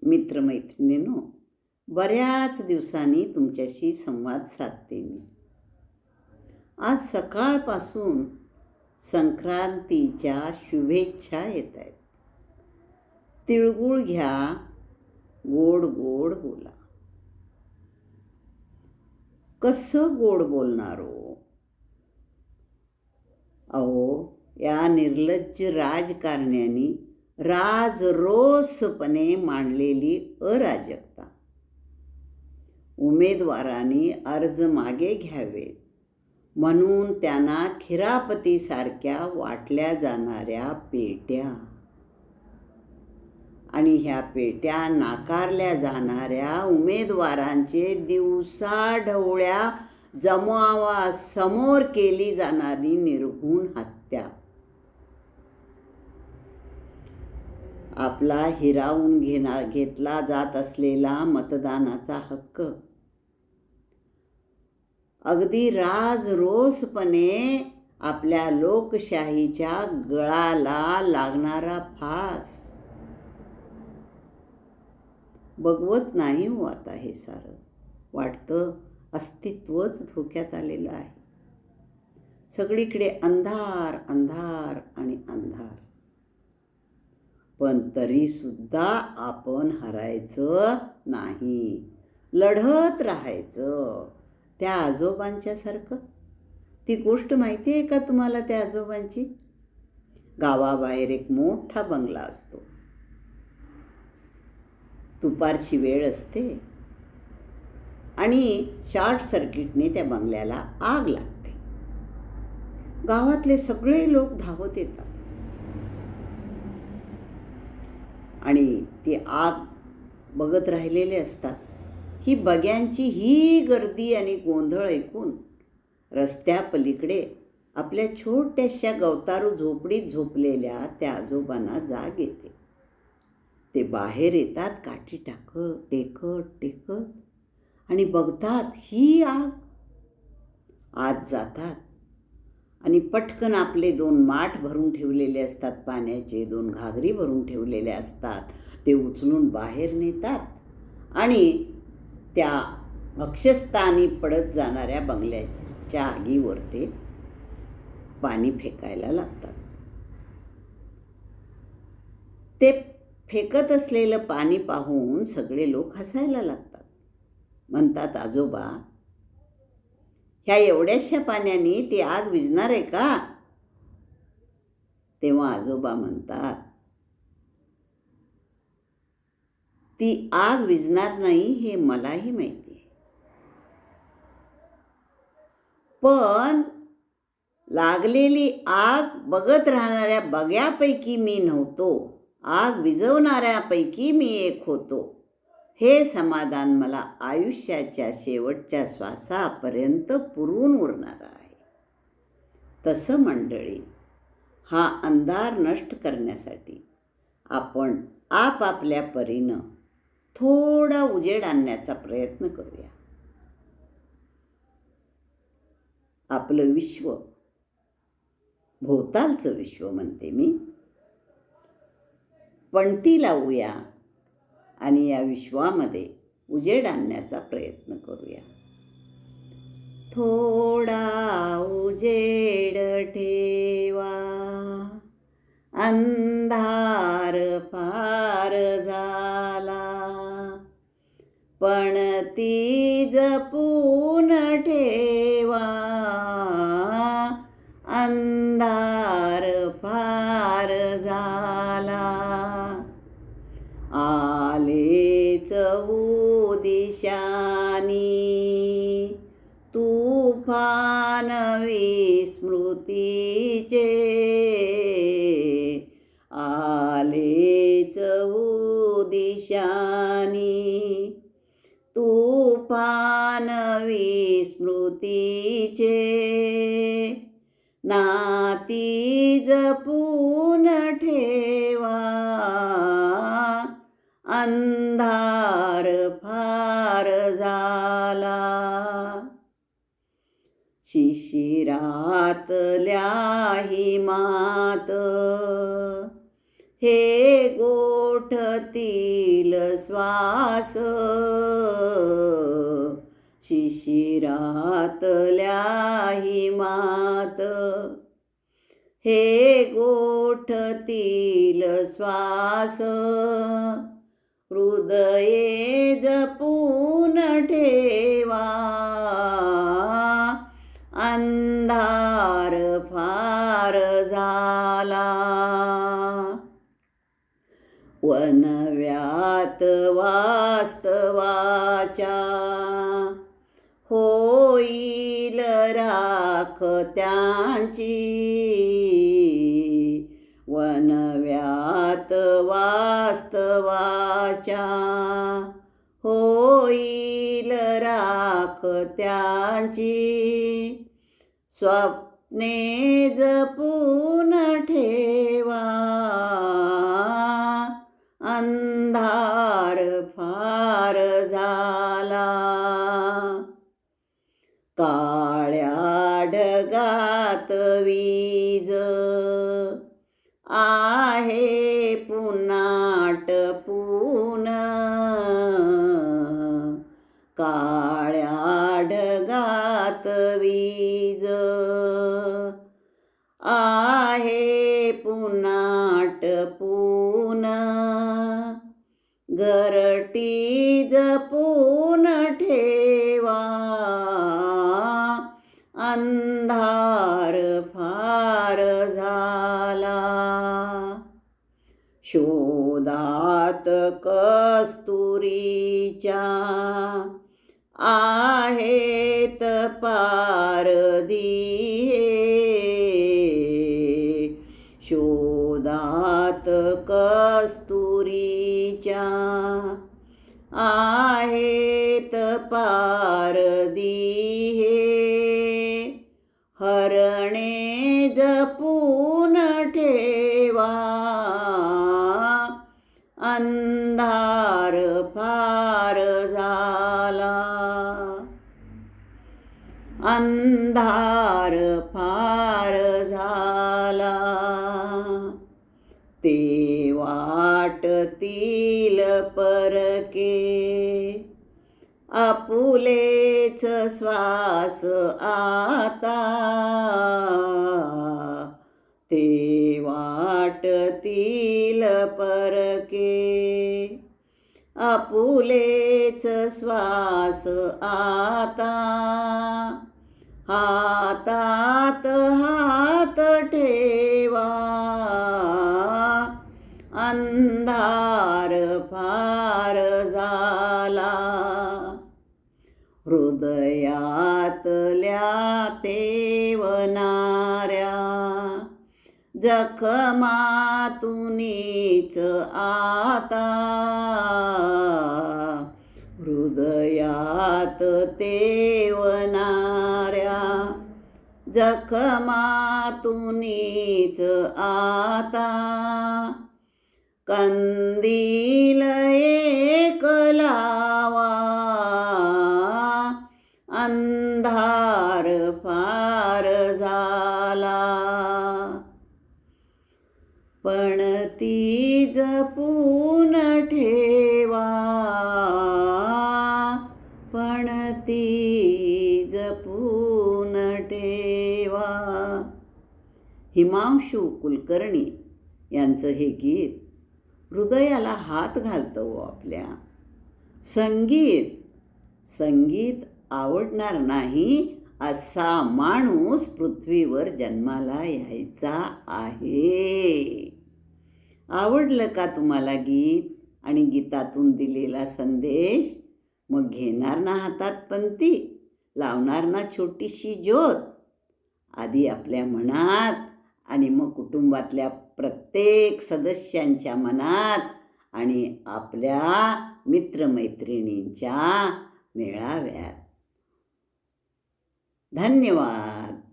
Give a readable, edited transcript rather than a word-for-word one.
मित्रमैत्रिणींनो, बऱ्याच दिवसांनी तुमच्याशी संवाद साधते मी. आज सकाळपासून संक्रांतीच्या शुभेच्छा येत आहेत. तिळगुळ घ्या, गोड गोड बोला. कसं गोड बोलणार हो? अहो, या निर्लज्ज राजकारण्यांनी राजरोसपणे मांडलेली अराजकता. उमेदवारांनी अर्ज मागे घ्यावेत म्हणून त्यांना खिरापतीसारख्या वाटल्या जाणाऱ्या पेट्या आणि ह्या पेट्या नाकारल्या जाणाऱ्या उमेदवारांचे दिवसाढवळ्या जमावासमोर केली जाणारी निर्घृण हत्या. आपला हिरावून घेतला जात असलेला मतदानाचा हक्क अगदी राजरोसपणे आपल्या लोकशाहीच्या गळाला लागणारा फास. बघवत नाही हो आता हे सारं. वाटतं अस्तित्वच धोक्यात आलेलं आहे. सगळीकडे अंधार अंधार आणि अंधार. पण तरीसुद्धा आपण हरायचं नाही, लढत राहायचं. त्या आजोबांच्यासारखं. ती गोष्ट माहिती आहे का तुम्हाला त्या आजोबांची? गावाबाहेर एक मोठा बंगला असतो. दुपारची वेळ असते आणि शॉर्ट सर्किटने त्या बंगल्याला आग लागते. गावातले सगळे लोक धावत येतात आणि ती आग बघत राहिलेले असतात. ही बग्यांची ही गर्दी आणि गोंधळ ऐकून रस्त्यापलीकडे आपल्या छोट्याशा गवतारू झोपडीत झोपलेल्या त्या आजोबांना जाग येते. ते बाहेर येतात काठी टेकत आणि बघतात ही आग. आत जातात आणि पटकन आपले 2 माठ भरून ठेवलेले असतात पाण्याचे, 2 घागरी भरून ठेवलेले असतात, ते उचलून बाहेर नेतात आणि त्या भक्ष्यस्थानी पडत जाणाऱ्या बंगल्याच्या आगीवर ते पाणी फेकायला लागतात. ते फेकत असलेलं पाणी पाहून सगळे लोक हसायला लागतात. म्हणतात, आजोबा, ह्या एवढ्याशा पाण्याने ती आग विझणार आहे का? तेव्हा आजोबा म्हणतात, ती आग विझणार नाही हे मलाही माहिती आहे, पण लागलेली आग बघत राहणाऱ्या बग्यापैकी मी नव्हतो, आग विझवणाऱ्यापैकी मी एक होतो. हे समाधान मला आयुष्याच्या शेवटच्या श्वासापर्यंत पुरून उरणार आहे. तसं मंडळी, हा अंधार नष्ट करण्यासाठी आपण आपापल्या परीनं थोडा उजेड आणण्याचा प्रयत्न करूया. आपलं विश्व, भोवतालचं विश्व म्हणते मी, पणती लावूया आणि या विश्वामध्ये उजेड आणण्याचा प्रयत्न करूया. थोडा उजेड ठेवा, अंधार फार झाला, पणती जपून ठेवा, अंधार फार झाला. आलेच उदिशानी तुफान विस्मृतीचे, आलेच उदिशानी तुफान विस्मृतीचे, नाती जपून ठेवा, अंधार फार झाला. शिशिरातल्या हिमात हे गोठ गोठतील श्वास शिशिरातल्या हिमात, हे गोठतील श्वास हृदये जपून ठेवा, अंधार फार झाला. वनव्यात वास्तवाच्या होईल राख त्यांची, वनव्यात वास्तवाच्या होईल राख त्यांची, स्वप्ने जपून ठेवा, अंधार फार झाला. काळ्या ढगात वीज आहे पुन्हा टपून, काळ्या ढगात वीज आहे पुन्हा टपून, घरटी जपून ठेवा, अंधार फार झाला. शोधात कस्तुरीच्या आहेत पारधी, शोधात कस्तुरीच्या आहेत पारधी, हरणे जपून ठेवा, अंधार फार झाला, अंधार फार झाला. ते वाटतील परके आपुलेच श्वास आता, ते वाटतील परके आपुलेच श्वास आता, हातात हात ठेवा, अंधार फार झाला. हृदयातल्या तेवणाऱ्या जखमातूनच आता, हृदयात तेवणाऱ्या जखमातूनच आता, कंदील एक लावा, अंधार फार झाला. पण ती जपून ठेवा, पण ती जपून ठेवा. हिमांशू कुलकर्णी यांचं हे गीत हृदयाला हात घालतं हो आपल्या. संगीत आवडणार नाही असा माणूस पृथ्वीवर जन्माला यायचा आहे. आवडलं का तुम्हाला गीत आणि गीतातून दिलेला संदेश? मग घेणार ना हातात पंती, लावणार ना छोटीशी ज्योत, आधी आपल्या मनात आणि मग कुटुंबातल्या प्रत्येक सदस्यांच्या मनात आणि आपल्या मित्रमैत्रिणींच्या मेळाव्यात. धन्यवाद.